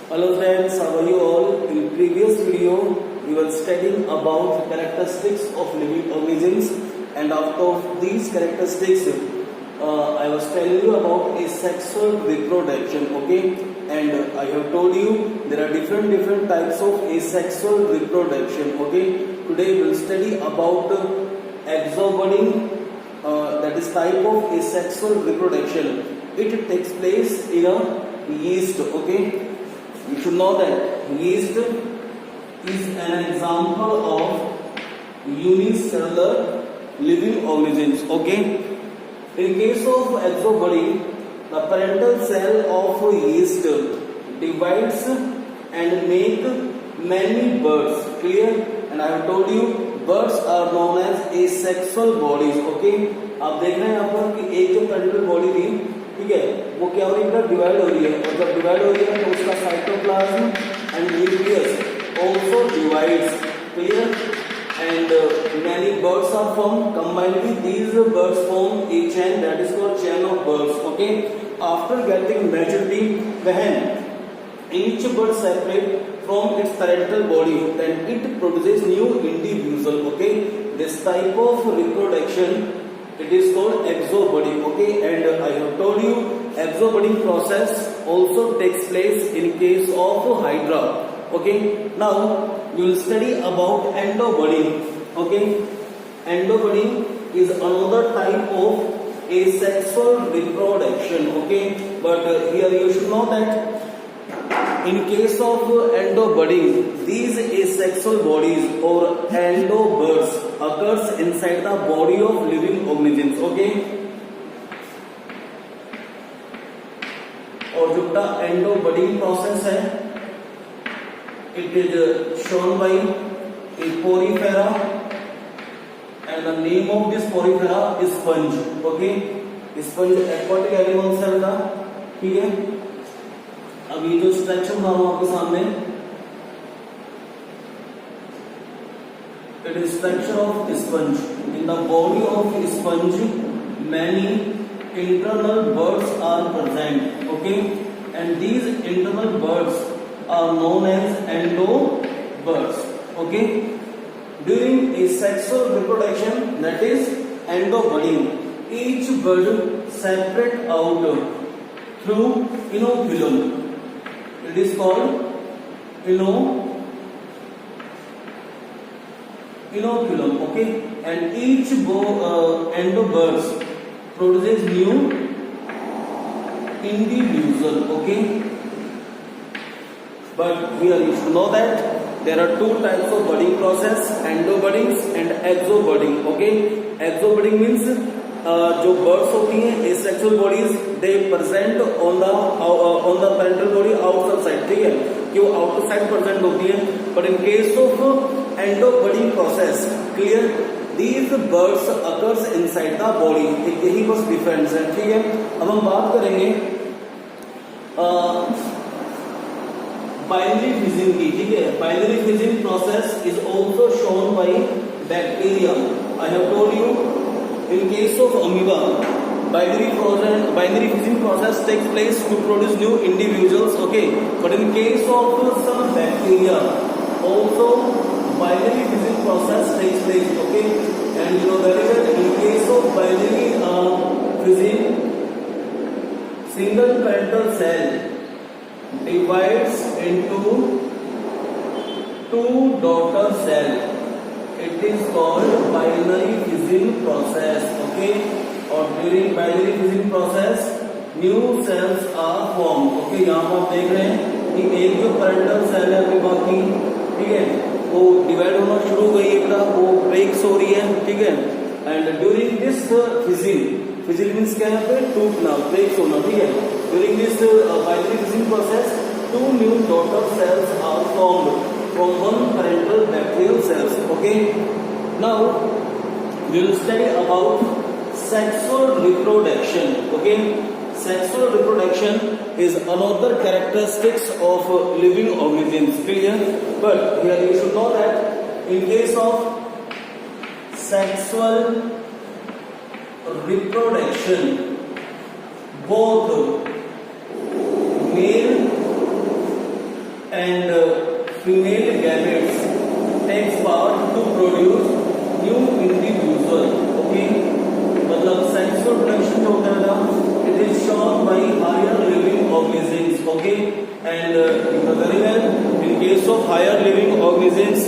Hello friends, how are you all? In previous video, we were studying about characteristics of living organisms, and out of these characteristics, I was telling you about asexual reproduction. Okay, and I have told you there are different types of asexual reproduction. Okay, today we will study about exobudding, that is type of asexual reproduction. It takes place in a yeast. Okay. You should know that yeast is an example of unicellular living organisms. Okay. In case of exobudding, the parental cell of yeast divides and make many buds. Clear? And I have told you buds are known as asexual bodies. Okay. आप देख रहे हैं यहाँ पर कि एक जो parental body थी, ठीक है, वो क्या हो रही है, डिवाइड हो रही है, और जब डिवाइड हो रही है तो उसका cytoplasm and nucleus also divides. Clear? And many birds are formed. Combinedly these birds form a chain that is called chain of birds. Okay, after getting maturity, when each bird separate from its parental body, then it produces new individual. Okay, this type of reproduction, it is called exobudding. Okay, and I have told you exobudding process also takes place in case of hydra. Okay, now we will study about endobudding. Okay, endobudding is another type of asexual reproduction. Okay, but here you should know that in case of endobudding, these asexual bodies or endobuds occurs inside the body of living organisms. Okay, और जो endobudding process है, it is shown by a porifera, and the name of this porifera is sponge. Okay, sponge aquatic animal cell था. ठीक है, अब ये जो structure था आपके सामने, it is structure of sponge. In the body of sponge, many internal buds are present. Okay, and these internal buds are known as endobuds. Okay, during asexual reproduction, that is endobudding, each bud separate out through inoculum. It is called inoculum. Okay, and each endobuds produces new individual. Okay, but here you should know that there are two types of budding process, endobuddings and exobudding. Okay, exobudding means जो birds होती हैं asexual bodies, they present on the parental body outer side. ठीक है, कि वो outer side present होती हैं. But in case of endobudding process, clear, these birds occurs inside the body. यही बस डिफरेंस है. ठीक है, अब हम बात करेंगे binary fission की. ठीक है, binary fission process is also shown by bacteria. I have told you in case of amoeba, binary fission process takes place to produce new individuals. Okay, but in case of some bacteria, also binary fission process takes place. Okay, and you know very well, in case of binary fission, single parental cell divides into two daughter cells. It is called binary fission process. Okay, और during binary fission process new cells are formed. Okay, यहाँ पर आप देख रहे हैं कि एक जो parental cell है अभी बाकी, ठीक है, वो डिवाइड होना शुरू हो गई, एक वो ब्रेक्स हो रही है. ठीक है, एंड ड्यूरिंग दिस फिजिल मीन्स क्या है, टूटना, ब्रेक्स होना. ठीक है, during this binary fission process two new daughter cells are formed from one parental bacterial cells. Okay, now we will study about sexual reproduction. Okay, sexual reproduction is another characteristics of living organisms. Clear? But here you should know that in case of sexual reproduction, both male and female gametes takes part to produce new individual. Okay, मतलब sexual production जो होता है ना, it is shown by higher living organisms. Okay, and very well, in case of higher living organisms,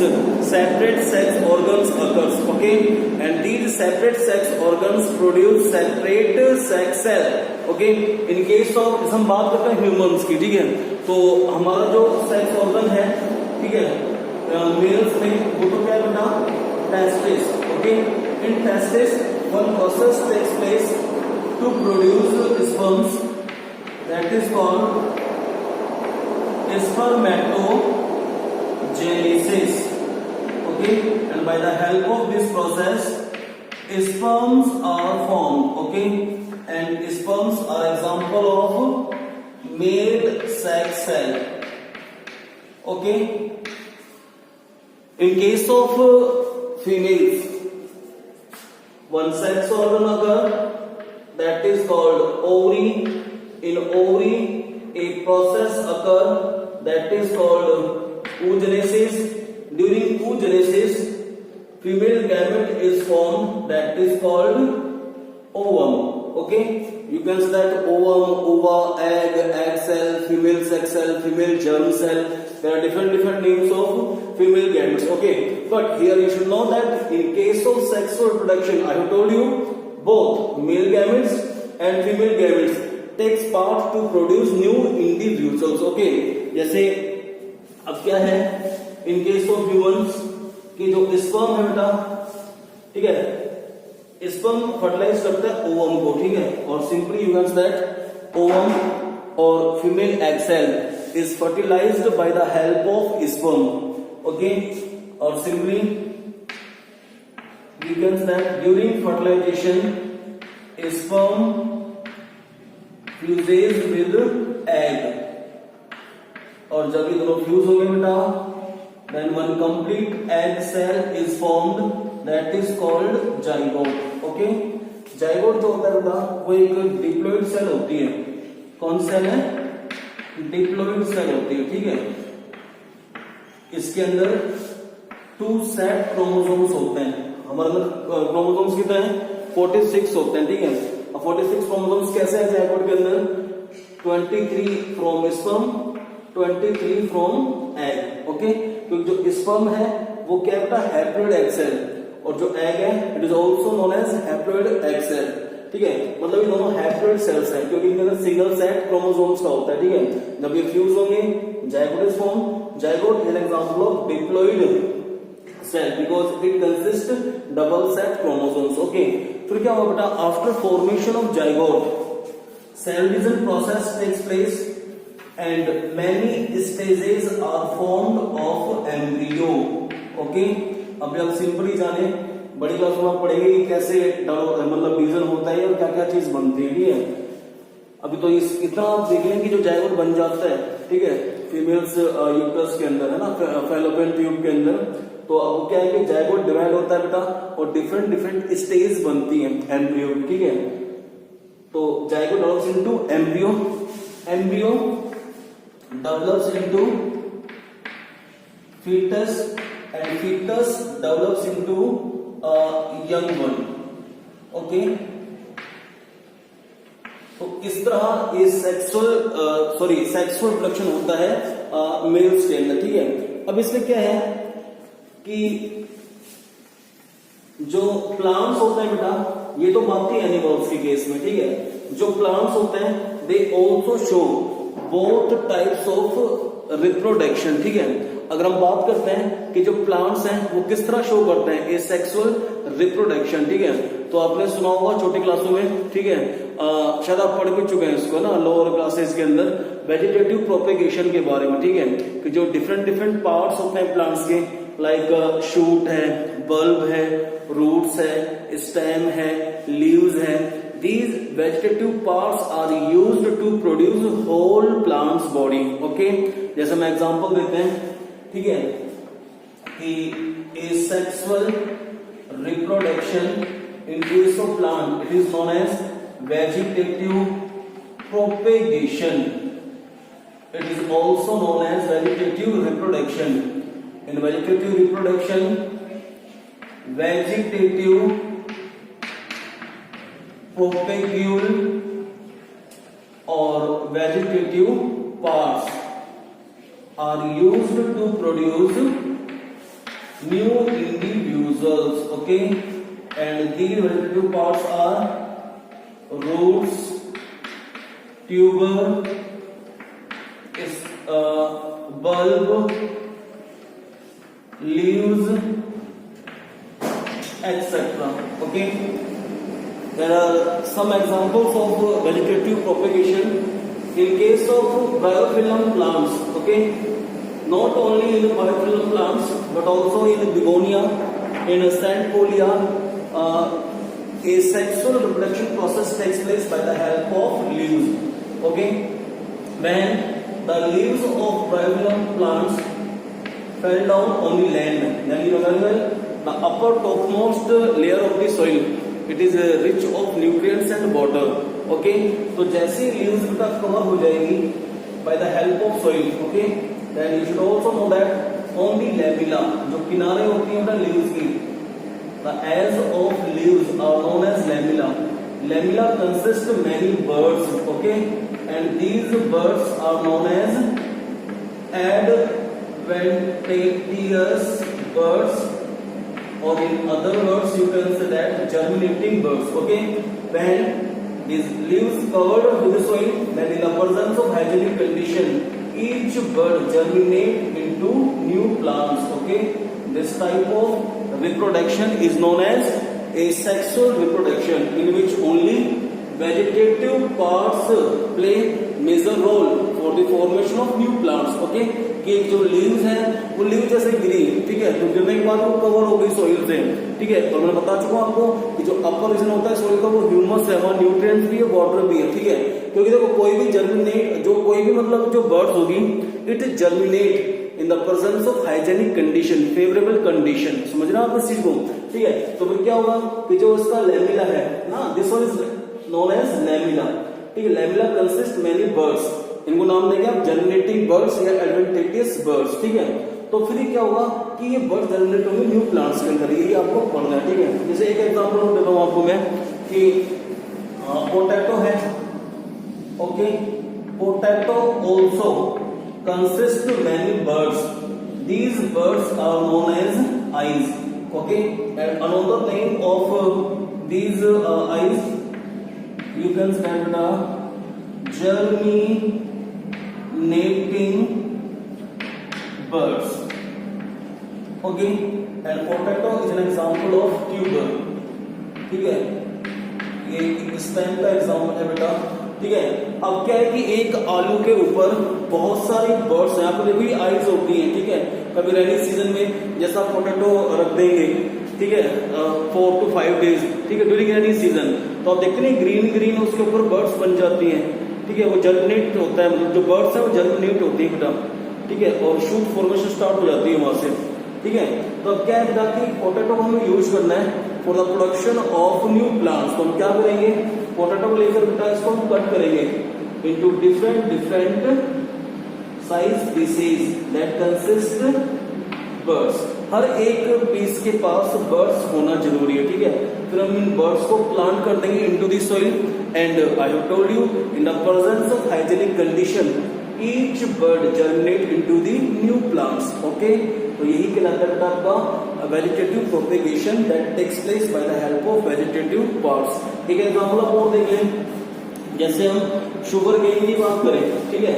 separate sex organs occurs. Okay, and these separate sex organs produce separate sex cell. Okay, in case of हम बात करते हैं humans की, ठीक है, तो हमारा जो सेक्स ऑर्गन है, ठीक है, मेल्स में वो तो क्या बेटा, testis. Okay, in testis one process takes place to produce sperms, that is called spermatogenesis. Okay, and by the help of this process sperms are formed. Okay, and sperms are example of male sex cell. Okay, in case of females, one sex organ occur, that is called ovary. In ovary a process occur, that is called oogenesis. During oogenesis female gamete is formed, that is called ovum. Okay, you can say that ovum, ova, egg, egg cell, female sex cell, female germ cell. There are different names of female gametes. Okay, but here you should know that in case of sexual reproduction, I have told you both male gametes and female gametes takes part to produce new individuals. Okay, जैसे अब क्या है, in case of humans कि जो sperm है बेटा, ठीक है, स्पर्म फर्टिलाइज करता है ओवम को, ठीक है, और simply you can say that ovum और female egg cell is fertilized by the help of sperm. Okay, और simply you can say that during fertilization sperm fuses with egg, और जब ये दोनों फ्यूज हो गए बेटा, then one complete egg cell is formed, that is called zygote. Okay, zygote जो होता है बेटा वो एक डिप्लॉइड सेल होती है. कौन सेल है? डिप्लॉइड सेल होती है. ठीक है, इसके अंदर 2 सेट क्रोमोसोम्स होते हैं. हमारे अंदर क्रोमोसोम्स कितने हैं? 46 होते हैं. ठीक है, 46 क्रोमोसोम्स कैसे हैं जाइगोट के अंदर? 23 from sperm, 23 from egg. Okay, क्योंकि जो स्पर्म है वो क्या बेटा, हैप्लॉइड एग सेल, और जो एग है it is also known as haploid egg cell. ठीक है, मतलब ये दोनों हैप्लॉइड सेल्स हैं क्योंकि इनके अंदर सिंगल सेट क्रोमोसोम्स का होता है. ठीक है, जब ये फ्यूज होंगे zygote is form. Zygote is an example of diploid cell because it consist double set chromosomes. Okay, फिर क्या होगा बेटा, after formation of zygote cell division process takes place and many stages are formed of embryo. Okay, अभी आप simply जाने, बड़ी class में आप पढ़ेंगे कि कैसे मतलब डिवीजन होता है और क्या क्या चीज बनती है. ठीक है, अभी तो इतना आप देख लें कि जो जाइगोट बन जाता है, ठीक है, फीमेल्स यूट्रस के अंदर है ना, फैलोपियन ट्यूब के अंदर, तो अब क्या है कि जाइगोट डिवाइड होता है बेटा और डिफरेंट स्टेज बनती है एम्ब्रियो. ठीक है, तो zygote develops into embryo, embryo develops into fetus and fetus develops into a young one. Okay, तो इस तरह ये सेक्सुअल प्रोडक्शन होता है मेल्स के अंदर. ठीक है, अब इसमें क्या है कि जो प्लांट्स होते हैं बेटा, ये तो बात थी एनिमल्स के केस में. ठीक है, जो प्लांट्स होते हैं they also show both types of reproduction. ठीक है, अगर हम बात करते हैं कि जो प्लांट्स हैं वो किस तरह शो करते हैं एसेक्सुअल रिप्रोडक्शन. ठीक है, तो आपने सुना होगा छोटी क्लासों में. ठीक है, शायद आप पढ़ भी चुके हैं इसको ना लोअर क्लासेस के अंदर, वेजिटेटिव प्रोपेगेशन के बारे में. ठीक है, कि जो डिफरेंट पार्ट्स होते हैं प्लांट्स के, लाइक शूट है, बल्ब है, रूट्स है, स्टेम है, लीव्स है. These vegetative parts are used to produce whole plant's body. Okay, जैसे हम एग्जांपल देते हैं. ठीक है, कि asexual reproduction in case of plant it is known as vegetative propagation. It is also known as vegetative reproduction. In vegetative reproduction, vegetative propagule or vegetative parts are used to produce new individuals. Okay, and these vegetative parts are roots, tuber, bulb, leaves, etc. Okay, there are some examples of vegetative propagation. In case of biophyllum plants, okay, not only in biophyllum plants but also in begonia, in sandpolia, a sexual reproduction process takes place by the help of leaves. Okay, when the leaves of biophyllum plants fell down on the land, then you know the upper topmost layer of the soil, it is rich of nutrients and water. Okay, तो जैसे leaves का cover हो जाएगी by the help of soil. Okay, then you should also know that on the lamella, जो किनारे होती हैं ना leaves की, the ends of leaves are known as lamella. Lamella consist of many buds. Okay, and these buds are known as adventitious buds, or in other words you can say that germinating buds. Okay, when these leaves covered with the soil, then in the presence of hygienic condition, each bud germinate into new plants. Okay, this type of reproduction is known as asexual reproduction, in which only vegetative parts play major role for the formation of new plants. Okay, कि जो leaves हैं वो leave जैसे गिरी, ठीक है, तो गिरने के बाद वो कवर हो गई सोइल से. ठीक है, तो मैं बता चुका हूं आपको कि जो अपर रीजन होता है सोइल का वो ह्यूमस है, वहां न्यूट्रिएंट्स भी है, वाटर भी है. ठीक है, क्योंकि देखो कोई भी जर्मिनेट, जो कोई भी मतलब जो बर्ड्स होगी, it germinate in the presence of hygienic condition, favourable condition. समझ रहे हैं आप इस चीज को. ठीक है, तो फिर क्या होगा कि जो इसका लैमेला है ना, this one is known as lamella. ठीक है, लैमेला कंसिस्ट मेनी बर्ड्स, इनको नाम देंगे आप जर्मिनेटिंग बर्ड्स या एडवेंटिशियस बर्ड्स. ठीक है, तो फिर क्या होगा कि ये बर्ड जर्मिनेट होंगे न्यू प्लांट्स के अंदर, यही आपको पढ़ना है. ठीक है, जैसे एक एग्जांपल देता हूं आपको मैं कि पोटैटो है. Okay, potato also consist many buds. These buds are known as eyes. Okay, and another name of these eyes you can stand the germinating birds. Okay, and potato is an example of tuber. ठीक है, ये इस time का example है बेटा. ठीक है, अब क्या है कि एक आलू के ऊपर बहुत सारी बर्ड्स हैं. आपको देखो ये आइज होती हैं. ठीक है, कभी रेनी सीजन में जैसा पोटैटो रख देंगे, ठीक है, 4 to 5 days, ठीक है, ड्यूरिंग रेनी सीजन, तो आप देखते हैं ग्रीन ग्रीन उसके ऊपर बर्ड्स बन जाती हैं. ठीक है, वो जर्मिनेट होता है, मतलब जो बर्ड्स है वो जर्मिनेट होती है बेटा. ठीक है, और शूट फॉर्मेशन स्टार्ट हो जाती है वहां से. ठीक है, तो अब क्या है बेटा कि पोटैटो को हमें यूज करना है for the production of new plants. तो हम क्या करेंगे, पोटैटो को लेकर बेटा इसको हम कट करेंगे into different size pieces that consist birds. हर एक पीस के पास बर्ड्स होना जरूरी है. ठीक है, फिर हम इन बर्ड्स को प्लांट कर देंगे into the soil, and I have told you in the presence of hygienic condition each bud germinate into the new plants. Okay, तो यही कहलाता है बेटा आपका vegetative propagation that takes place by the help of vegetative parts. ठीक है, example आप और देख लें. जैसे हम शुगर केन की बात करें, ठीक है,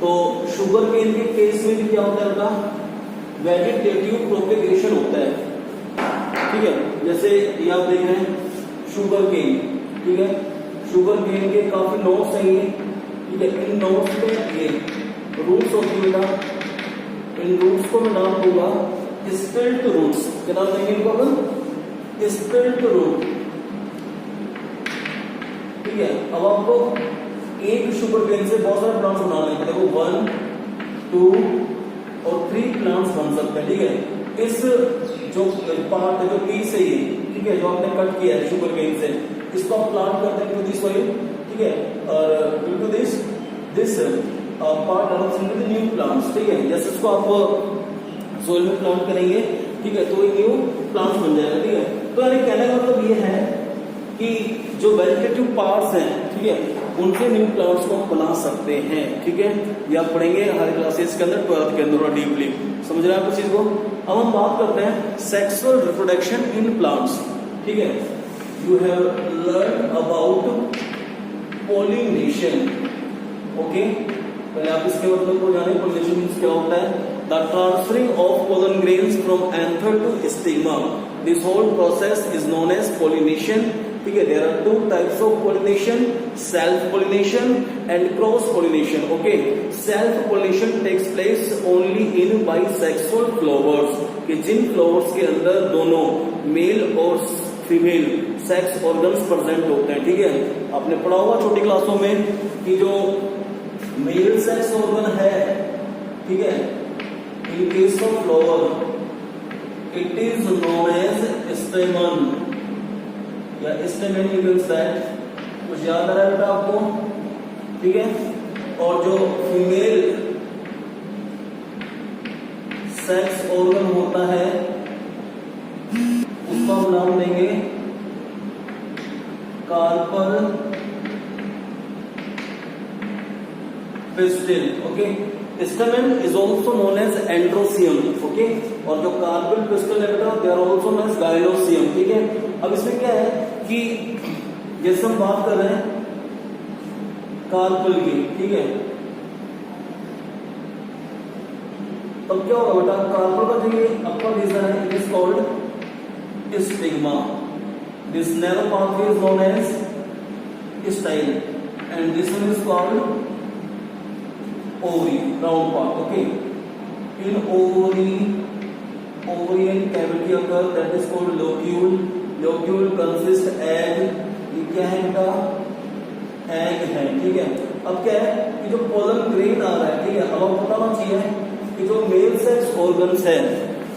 तो शुगर केन के केस में भी क्या होता है बेटा, वेजिटेटिव प्रोपेगेशन होता है. ठीक है, जैसे ये आप देख रहे हैं शुगर केन. ठीक है, शुगर केन के काफी नोट्स हैं ये. ठीक है, इन नोट्स पे ये रूट्स होती है बेटा. इन रूट्स को मैं नाम दूंगा स्पिल्ट रूट्स. क्या नाम देंगे इनको अपन, स्पिल्ट रूट. ठीक है, अब आपको एक शुगर केन से बहुत सारे प्लांट्स बनाने हैं. देखो 1, 2 और 3 प्लांट्स बन सकते हैं. ठीक है, इस जो पार्ट जो पीस है ये, ठीक है, जो आपने कट किया है शुगर केन से, इसको आप प्लांट करते हैं टू दिस सॉइल. ठीक है, और due to this part develops into the new plants, ठीक है। जैसे इसको आप सोइल में प्लांट करेंगे, ठीक है, तो ये न्यू प्लांट्स बन जाएगा, ठीक है। तो यानी कहने का मतलब ये है कि जो वेजिटेटिव पार्ट्स हैं, ठीक है, उनके न्यू प्लांट्स को हम बना सकते हैं, ठीक है। ये आप पढ़ेंगे हर क्लासेस के अंदर, 12th के अंदर, और डीपली समझ रहे हैं आप इस चीज को। अब हम बात करते हैं सेक्सुअल रिप्रोडक्शन इन प्लांट्स, ठीक है। You have learn about pollination, okay. पहले आप इसके मतलब को जाने, पोलिनेशन मींस क्या होता है? The transferring of pollen grains from anther to stigma, this whole process is known as pollination, ठीक है। There are two types of pollination, self pollination and cross pollination, okay. Self pollination takes place only in bisexual flowers, कि जिन flowers के अंदर दोनों mail और female sex organs present होते हैं, ठीक है। आपने पढ़ा होगा छोटी क्लासों में कि जो मेल सेक्स ऑर्गन है, ठीक है, in case of flower it is known as stamen या स्टेमन, यू कैन से, कुछ याद आ रहा है बेटा आपको, ठीक है। और जो फीमेल सेक्स ऑर्गन होता है उसका हम नाम देंगे carpel pistil, okay. Stamen is also known as androecium, okay. और जो कार्पल पिस्टिल है बेटा, they are also known as gynoecium, ठीक है। अब इसमें क्या है कि जैसे हम बात कर रहे हैं कार्पल की, ठीक है, तब क्या होगा बेटा? कार्पल का जो ये अपर रीजन है, it is called stigma, this narrow pathway is known as style, and this one is called ovary, round part, okay. In ovarian cavity occur, that is called locule. Locule consists egg, ये क्या है बेटा? Egg है, ठीक है। अब क्या है कि जो पोलन ग्रेन आ रहा है, ठीक है, अब आपको पता होना चाहिए कि जो मेल सेक्स ऑर्गन्स है,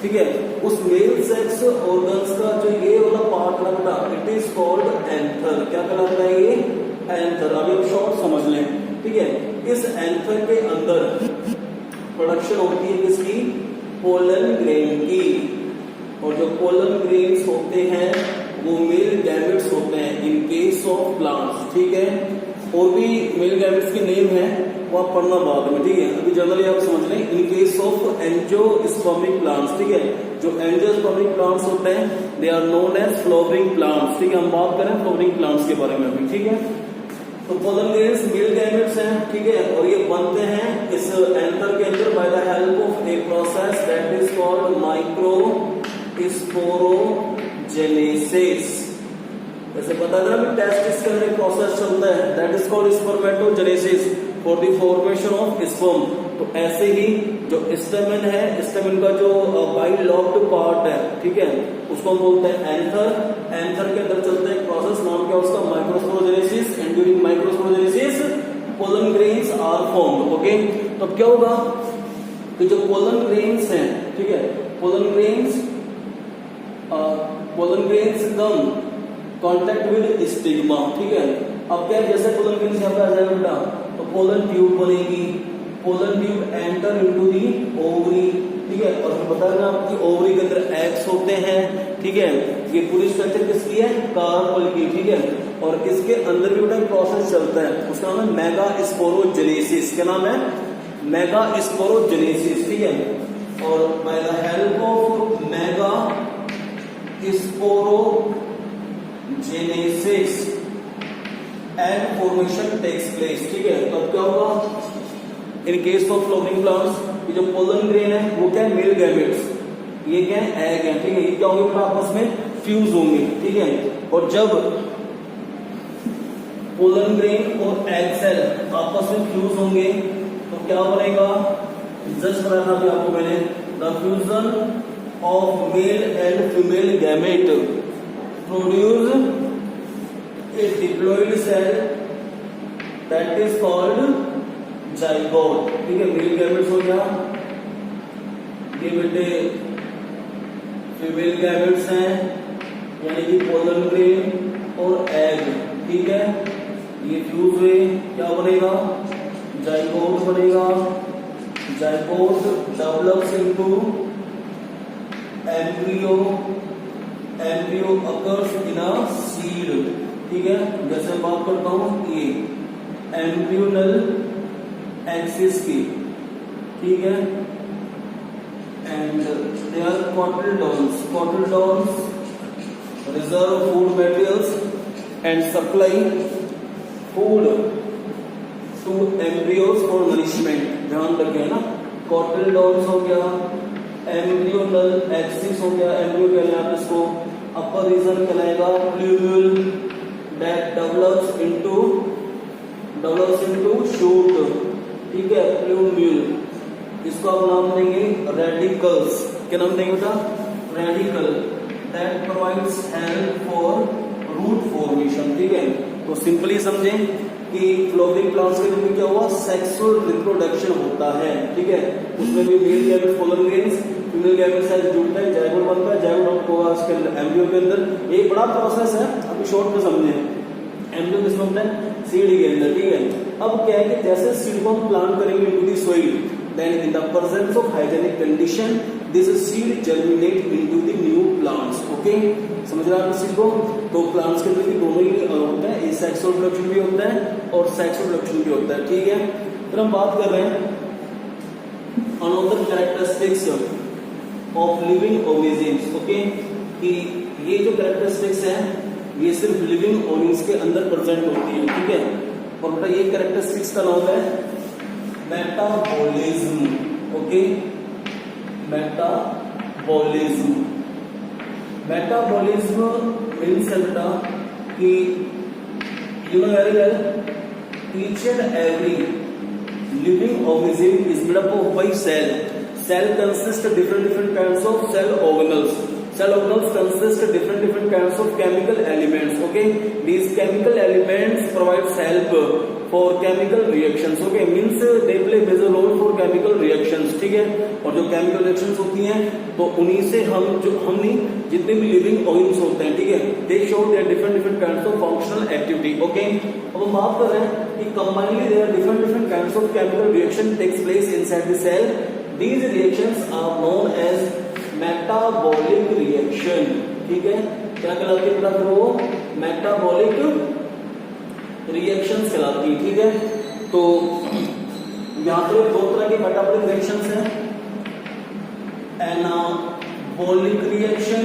ठीक है, उस मेल सेक्स ऑर्गन्स का जो ये वाला पार्ट है बेटा, इट इज कॉल्ड एंथर। क्या कहलाता है ये? एंथर। अभी आप शॉर्ट समझ लें, ठीक है। इस एंथर के अंदर प्रोडक्शन होती है किसकी? पोलन ग्रेन की। और जो पोलन ग्रेन्स होते हैं वो मेल गैमेट्स होते हैं इन केस ऑफ प्लांट्स, ठीक है। और भी मेल गैमेट्स के नेम है, वो आप पढ़ना बाद में, ठीक है। अभी जनरली आप समझ लें in case of angiospermic plants, ठीक है। जो एंजियोस्पर्मिक प्लांट्स होते हैं they are known as flowering plants, ठीक है। हम बात करें फ्लावरिंग प्लांट्स के बारे में अभी, ठीक है। तो पोलन ग्रेन्स मेल गैमेट्स हैं, ठीक है, और ये बनते हैं इस एंथर के अंदर bye the help of a process that is called micro sporogenesis. जैसे बता देना भी टेस्टिस के अंदर प्रोसेस चलता है, that is called spermatogenesis for the formation of sperm. तो ऐसे ही जो स्टेमन है, स्टेमन का जो बाइलॉब्ड पार्ट है, ठीक है, उसको हम बोलते हैं एंथर। एंथर के अंदर चलता है प्रोसेस, नाम क्या उसका? Microsporogenesis. And during microsporogenesis pollen grains are formed, okay. तो अब क्या होगा कि जो पोलन ग्रेन्स हैं, ठीक है, pollen grains come contact with stigma, ठीक है। अब क्या है, जैसे पोलन ग्रेन्स यहाँ पे आ जाएगा बेटा, तो पोलन ट्यूब बनेगी, pollen tube enter into the ovary, ठीक है। और बता देना आपकी ओवरी के अंदर एग्स होते हैं, ठीक है। ये पूरी स्ट्रक्चर किसकी है? कार्पल की, ठीक है। और इसके अंदर भी बेटा प्रोसेस चलता है, उसका नाम है मेगा स्पोरोजेनेसिस। क्या नाम है? मेगा स्पोरोजेनेसिस, ठीक है। और by the help of mega sporogenesis egg formation takes place, ठीक है। तो अब क्या होगा in case of flowering plants? ये जो पोलन ग्रेन है वो क्या है? मेल गैमेट्स, ये क्या है? एग है, ठीक है। ये क्या होंगे आपस में? फ्यूज होंगे, ठीक है। और जब पोलन ग्रेन और एग सेल आपस में फ्यूज होंगे तो क्या बनेगा? जस्ट बताया था अभी आपको मैंने, the fusion of male and female gamete produce a diploid cell that is called zygote, ठीक है। मेल गैमेट्स हो गया, ये बेटे फीमेल गैमेट्स हैं, यानी कि पोलन ग्रेन और एग, ठीक है। ये फ्यूज हुए, क्या बनेगा? जाइगोट बनेगा। Zygote develops into embryo, embryo occurs in a seed, ठीक है। जैसे बात करता हूं ये एम्ब्रियोनल एक्सिस की, ठीक है। And they are cotyledons, cotyledons reserve food materials and supply food to embryos for nourishment, ध्यान रखें ना। कोटिलडॉन्स हो गया, एम्ब्रियोनल एक्सिस हो गया, एम्ब्रियो कह रहे हैं आप इसको, अपर रीजन कहलाएगा plumule that develops into shoot, ठीक है, प्लूम्यूल। इसको आप नाम देंगे रेडिकल्स, क्या नाम देंगे बेटा, radicle that provides help for root formation, ठीक है। तो सिंपली समझें कि फ्लोरिंग प्लांट्स के अंदर क्या हुआ, सेक्सुअल रिप्रोडक्शन होता है, ठीक है। उसमें भी male gamete pollen grains, female gamete size जुड़ता है, जाइगोट बनता है, जाइगोट होगा इसके अंदर एम्ब्रियो के अंदर। एक बड़ा प्रोसेस है, अभी शॉर्ट में समझे। एम्ब्रियो किसमें होता है, सीड के अंदर, ठीक है। अब क्या है कि जैसे सीड को हम प्लांट करेंगे into the soil, then in the presence of hygienic condition this seed germinate into the new plants, okay। समझ रहे हैं इस चीज को। तो प्लांट्स के अंदर भी दोनों ही होता है, एसेक्सुअल रिप्रोडक्शन भी होता है और सेक्सुअल रिप्रोडक्शन भी होता है, ठीक है। फिर हम बात कर रहे हैं another characteristics of living organisms, okay, कि ये जो कैरेक्टरिस्टिक्स है ये सिर्फ लिविंग ऑर्गेनिज्म्स के अंदर प्रेजेंट होती है, ठीक है। और बेटा ये कैरेक्टरिस्टिक्स का नाम है metabolism, okay, metabolism. Metabolism means बेटा कि you know very well each and every living organism is made up of by cell. Cell consists of different kinds of cell organelles. Cell organelles consist of different kinds of chemical elements. Okay, these chemical elements provides help for chemical reactions. Okay, means they play major role for chemical reactions. ठीक है, और जो chemical reactions होती हैं तो उन्हीं से हमने जितने भी living organisms होते हैं, ठीक है, they show their different kinds of functional activity. Okay, अब हम बात कर रहे हैं कि combinedly there are different kinds of chemical reaction takes place inside the cell. These reactions are known as metabolic reaction, ठीक है। क्या कहलाती है बेटा, वो metabolic reactions कहलाती है, ठीक है। तो यहाँ पर दो तरह की metabolic reactions हैं, anabolic reaction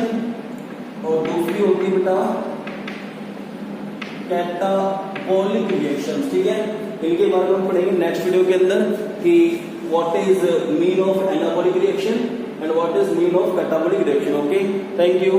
और दूसरी होती है बेटा catabolic reactions, ठीक है। इनके बारे में हम पढ़ेंगे नेक्स्ट वीडियो के अंदर कि what is mean of anabolic reaction and what is mean of catabolic reaction, okay, thank you।